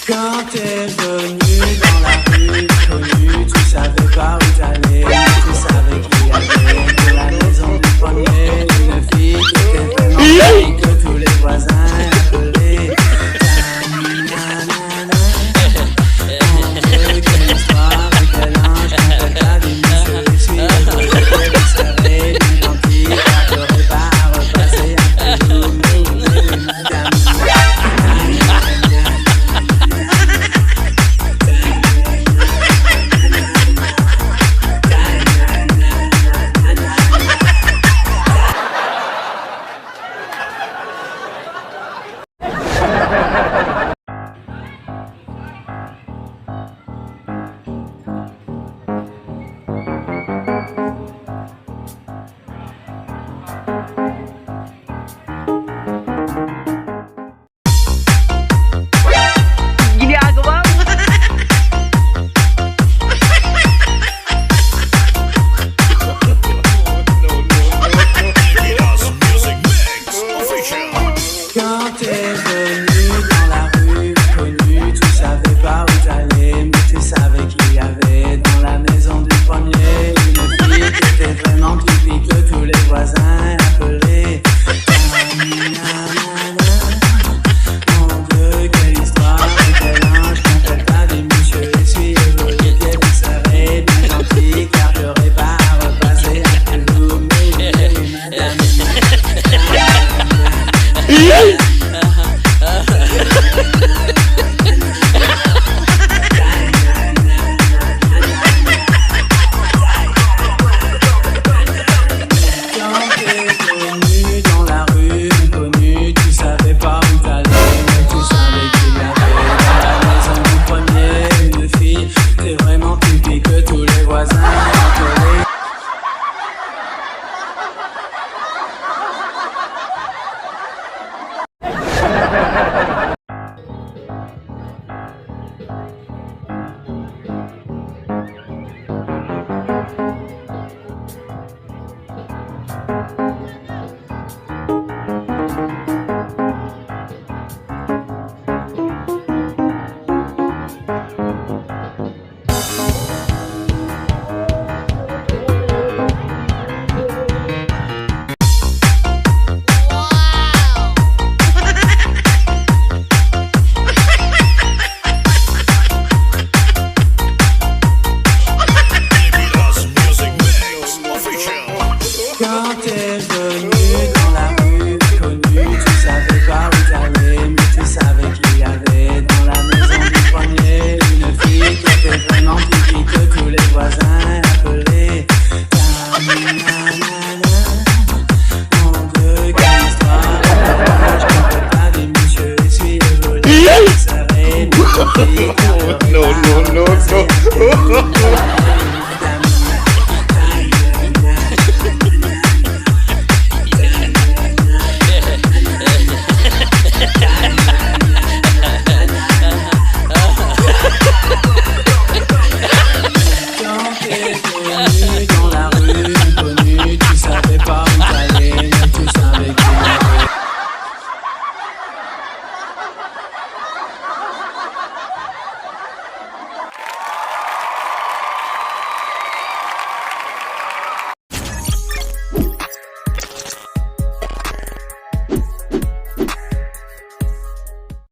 Quand t'es venu dans la rue, connu, tu savais pas où t'allais, tu savais qu'il y avait de la maison du premier une fille qui était tellement jolie que tous les voisins l'appelaient. On veut quelle histoire et quel ange quand elle t'a dit je suis heureux de serrer d'une gentille, à pleurer pas à repasser un peu jour, mais madame. Quand t'es venu dans la rue, connu, tu savais pas où t'allais, mais tu savais qu'il y avait dans la maison du premier une fille qui était vraiment plus pique que tous les voisins.